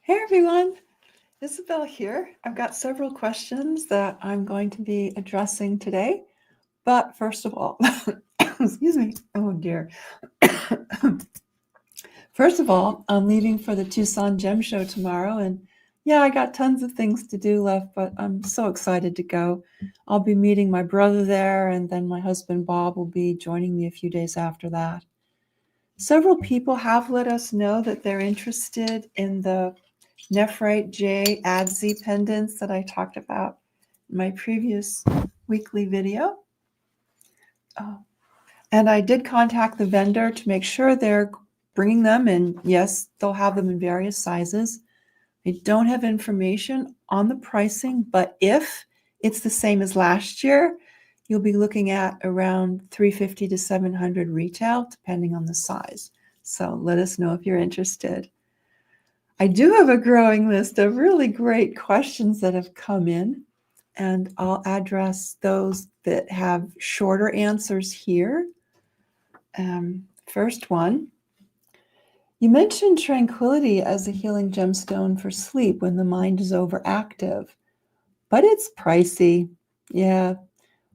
Hey everyone, Isabelle here. I've got several questions that I'm going to be addressing today. But first of all, excuse me. Oh dear. First of all, I'm leaving for the Tucson Gem Show tomorrow, and yeah, I got tons of things to do left, but I'm so excited to go. I'll be meeting my brother there, and then my husband Bob will be joining me a few days after that. Several people have let us know that they're interested in the Nephrite J Adzi pendants that I talked about in my previous weekly video. Oh. And I did contact the vendor to make sure they're bringing them, and yes, they'll have them in various sizes. I don't have information on the pricing, but if it's the same as last year, you'll be looking at around $350 to $700 retail, depending on the size. So let us know if you're interested. I do have a growing list of really great questions that have come in, and I'll address those that have shorter answers here. First one, you mentioned tranquility as a healing gemstone for sleep when the mind is overactive, but it's pricey. Yeah.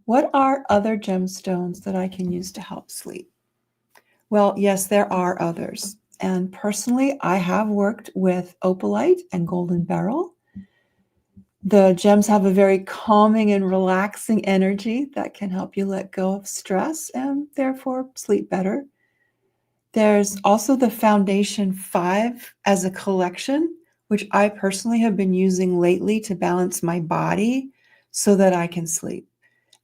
What are other gemstones that I can use to help sleep? Well, yes, there are others. And personally, I have worked with opalite and golden beryl. The gems have a very calming and relaxing energy that can help you let go of stress and therefore sleep better. There's also the Foundation 5 as a collection, which I personally have been using lately to balance my body so that I can sleep.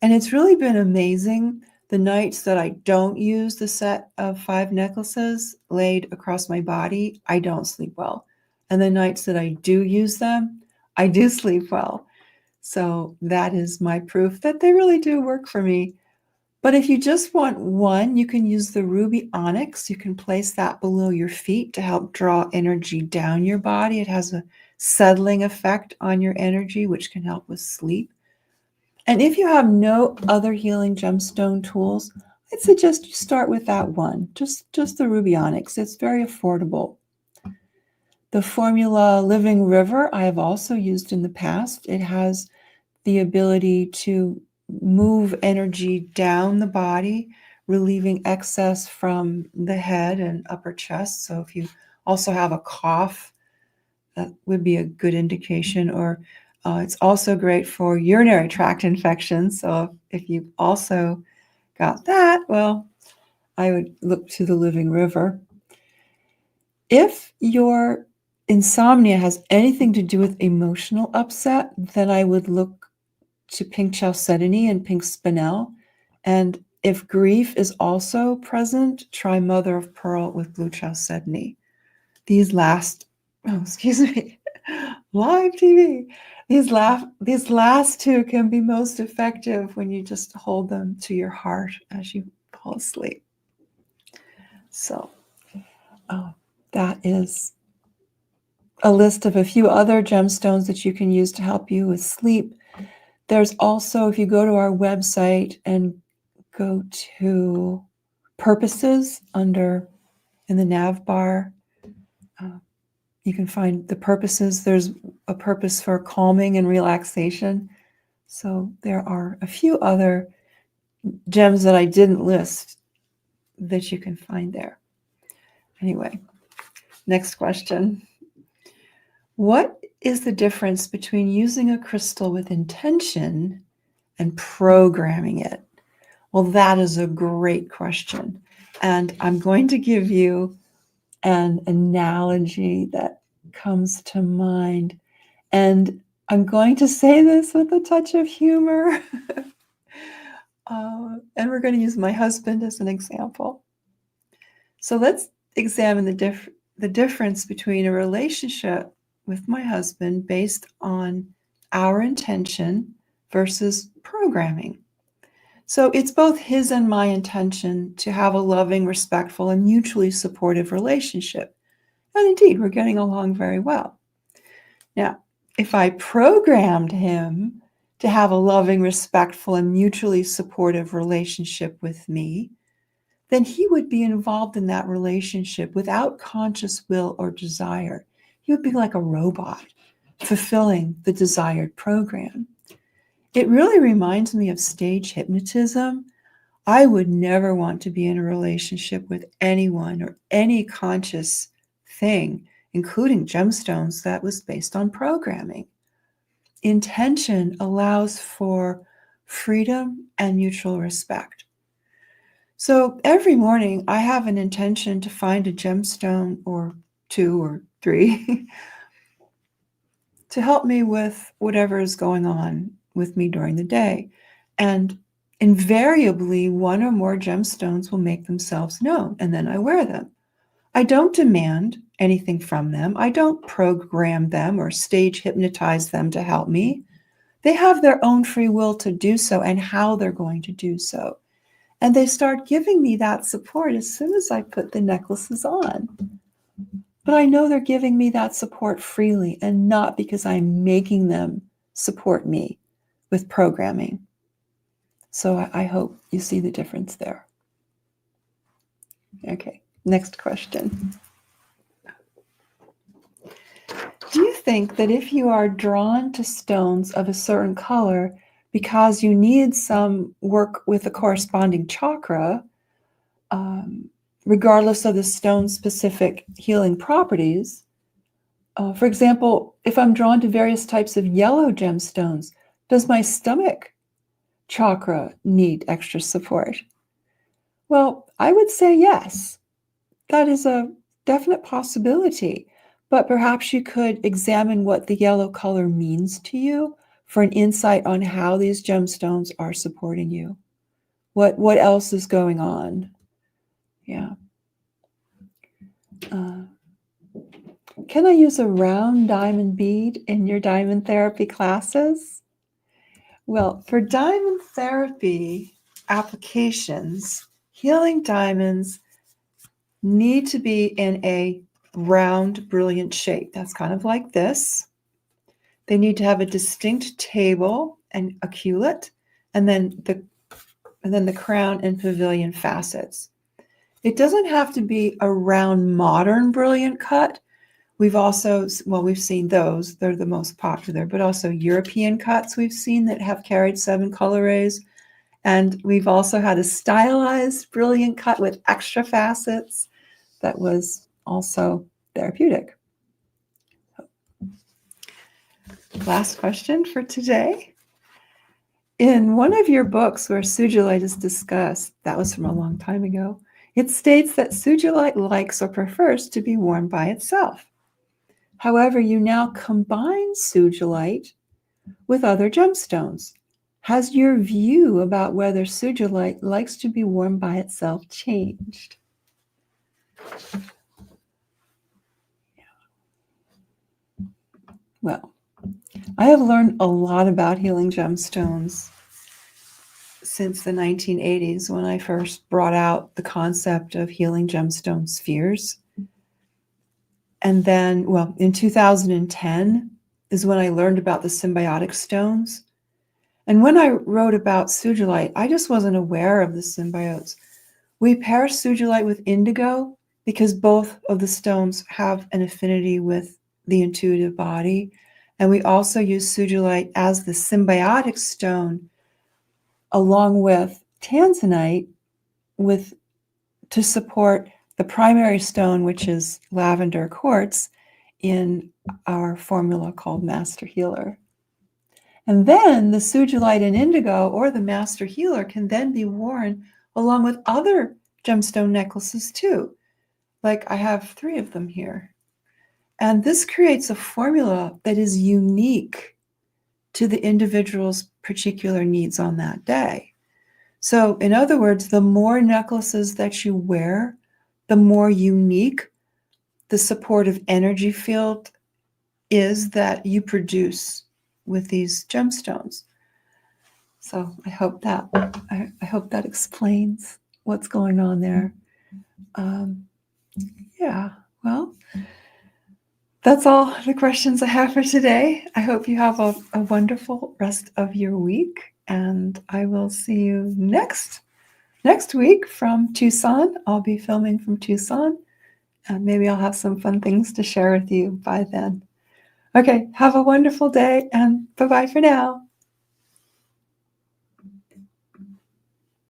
And it's really been amazing. The nights that I don't use the set of 5 necklaces laid across my body, I don't sleep well. And the nights that I do use them, I do sleep well. So that is my proof that they really do work for me. But if you just want one, you can use the ruby onyx. You can place that below your feet to help draw energy down your body. It has a settling effect on your energy, which can help with sleep. And if you have no other healing gemstone tools, I'd suggest you start with that one, just the ruby onyx. It's very affordable. The formula Living River I have also used in the past. It has the ability to move energy down the body, relieving excess from the head and upper chest. So if you also have a cough, that would be a good indication. Or it's also great for urinary tract infections. So if you also got that, well, I would look to the Living River. If your insomnia has anything to do with emotional upset, then I would look to pink chalcedony and pink spinel. And if grief is also present, try mother of pearl with blue chalcedony. These last, excuse me, live TV. These last two can be most effective when you just hold them to your heart as you fall asleep. So that is a list of a few other gemstones that you can use to help you with sleep. There's also, if you go to our website and go to purposes in the nav bar, you can find the purposes. There's a purpose for calming and relaxation. So there are a few other gems that I didn't list that you can find there. Anyway, next question. What is the difference between using a crystal with intention and programming it? Well, that is a great question. And I'm going to give you an analogy that comes to mind. And I'm going to say this with a touch of humor. And we're going to use my husband as an example. So let's examine the difference between a relationship with my husband based on our intention versus programming. So it's both his and my intention to have a loving, respectful, and mutually supportive relationship. And indeed, we're getting along very well. Now, if I programmed him to have a loving, respectful, and mutually supportive relationship with me, then he would be involved in that relationship without conscious will or desire. you would be like a robot, fulfilling the desired program. It really reminds me of stage hypnotism. I would never want to be in a relationship with anyone or any conscious thing, including gemstones, that was based on programming. Intention allows for freedom and mutual respect. So every morning I have an intention to find a gemstone or 2 or 3 to help me with whatever is going on with me during the day. And invariably, one or more gemstones will make themselves known, and then I wear them. I don't demand anything from them. I don't program them or stage hypnotize them to help me. They have their own free will to do so and how they're going to do so. And they start giving me that support as soon as I put the necklaces on. But I know they're giving me that support freely and not because I'm making them support me with programming. So I hope you see the difference there. Okay, next question. Do you think that if you are drawn to stones of a certain color because you need some work with the corresponding chakra, regardless of the stone's specific healing properties? For example, if I'm drawn to various types of yellow gemstones, does my stomach chakra need extra support? Well, I would say yes. That is a definite possibility. But perhaps you could examine what the yellow color means to you for an insight on how these gemstones are supporting you. What else is going on? Yeah. Can I use a round diamond bead in your diamond therapy classes? Well, for diamond therapy applications, healing diamonds need to be in a round, brilliant shape. That's kind of like this. They need to have a distinct table and a cullet, and then the crown and pavilion facets. It doesn't have to be a round, modern, brilliant cut. We've seen those. They're the most popular, but also European cuts we've seen that have carried 7 color rays. And we've also had a stylized, brilliant cut with extra facets that was also therapeutic. Last question for today. In one of your books where Sugilite is discussed, that was from a long time ago, it states that Sugilite likes or prefers to be worn by itself. However, you now combine Sugilite with other gemstones. Has your view about whether Sugilite likes to be worn by itself changed? Well, I have learned a lot about healing gemstones since the 1980s when I first brought out the concept of healing gemstone spheres. And then, in 2010 is when I learned about the symbiotic stones. And when I wrote about Sugilite, I just wasn't aware of the symbiotes. We pair Sugilite with indigo because both of the stones have an affinity with the intuitive body. And we also use Sugilite as the symbiotic stone along with tanzanite to support the primary stone, which is lavender quartz, in our formula called Master Healer. And then the Sugilite and indigo, or the Master Healer, can then be worn along with other gemstone necklaces too. Like I have 3 of them here. And this creates a formula that is unique to the individual's particular needs on that day. So in other words, the more necklaces that you wear, the more unique the supportive energy field is that you produce with these gemstones. So I hope that explains what's going on there. Well, that's all the questions I have for today. I hope you have a wonderful rest of your week, and I will see you next week from Tucson. I'll be filming from Tucson, And maybe I'll have some fun things to share with you by then. Okay, have a wonderful day and bye bye for now.